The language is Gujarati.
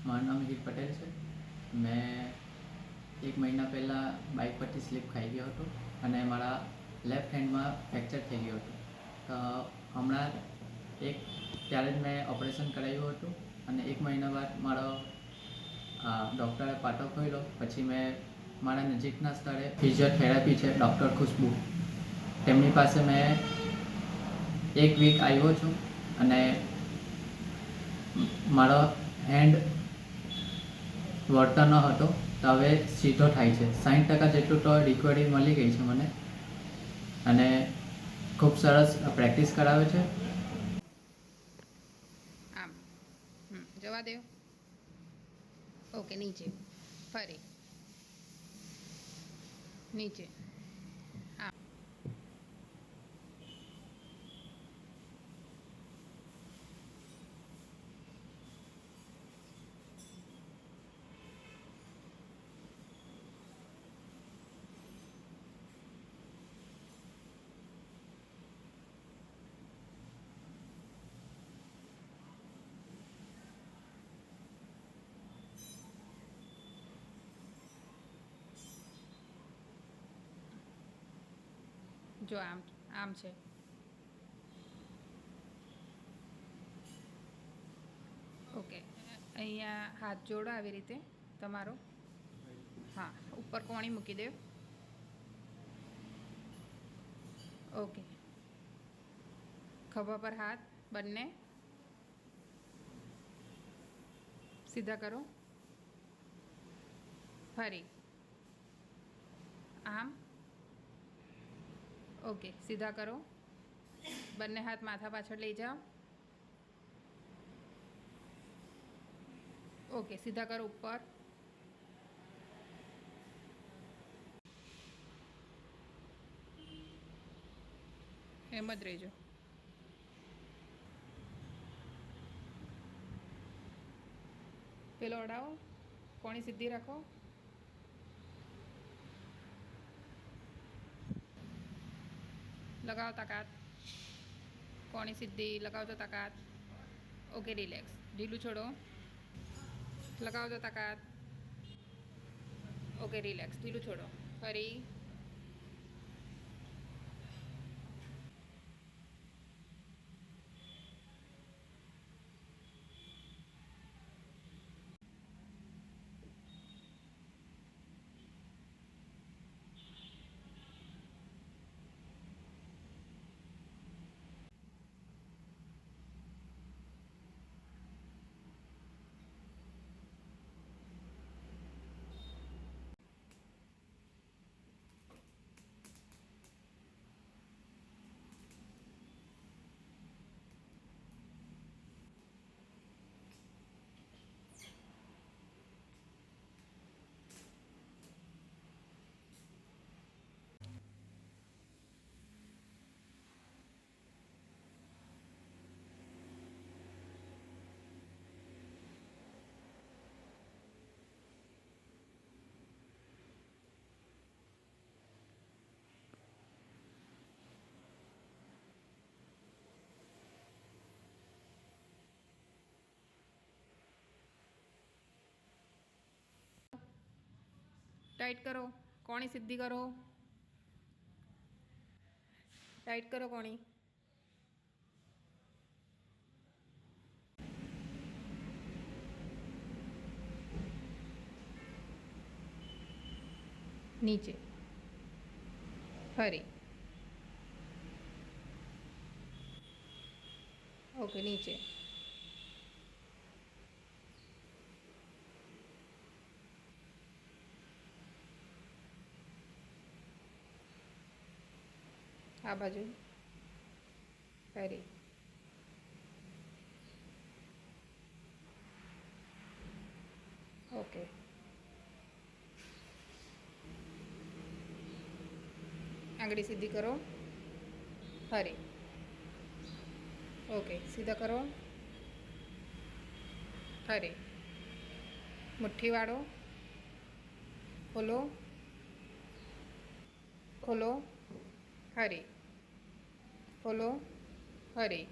મારું નામ હિત પટેલ છે. મેં 1 મહિના પહેલાં બાઇક પરથી સ્લીપ ખાઈ ગયો હતો અને મારા લેફ્ટ હેન્ડમાં ફ્રેક્ચર થઈ ગયું હતું. તો હમણાં ત્યારે જ મેં ઓપરેશન કરાવ્યું હતું અને 1 મહિના બાદ મારો ડૉક્ટરે પાટો ખોલ્યો. પછી મેં મારા નજીકના સ્થળે ફિઝિયોથેરાપી છે ડૉક્ટર ખુશ્બુ, તેમની પાસે મેં 1 વીક આવ્યો છું અને મારો હેન્ડ વળતો ન હતો, તો હવે સીધો થાય છે. 60% જેટલું તો રિકવરી મળી ગઈ છે મને અને ખૂબ સરસ પ્રેક્ટિસ કરાવે છે. આમ જવા દો. ઓકે, નીચે ફરી નીચે. જો આમ આમ છે. ઓકે, અહીંયા હાથ જોડો આવી રીતે તમારો. હા, ઉપર કોણી મૂકી દો. ઓકે, ખભા પર હાથ બંને સીધા કરો. ફરી આમ. ઓકે, સીધા કરો. બંને હાથ માથા પાછળ લઈ જાઓ. ઓકે, સીધા કરો ઉપર. એમ જ રહેજો. પેલો અડાવો, કોણી સીધી રાખો. લગાવો તાકાત. કોણી સીધી લગાવજો તાકાત. Okay, relax. ઢીલું છોડો. લગાવજો તાકાત. Okay, relax. ઢીલું છોડો. ફરી ટાઈટ કરો. કોણી સીધી કરો. ટાઈટ કરો કોણી. નીચે ફરી. ઓકે, નીચે. આ બાજુ ફરી. ઓકે, આંગળી સીધી કરો. ફરી. ઓકે, સીધા કરો. ફરી. મુઠ્ઠી વાળો. ખોલો. ખોલો. ફરી. ખોલો. ફરી.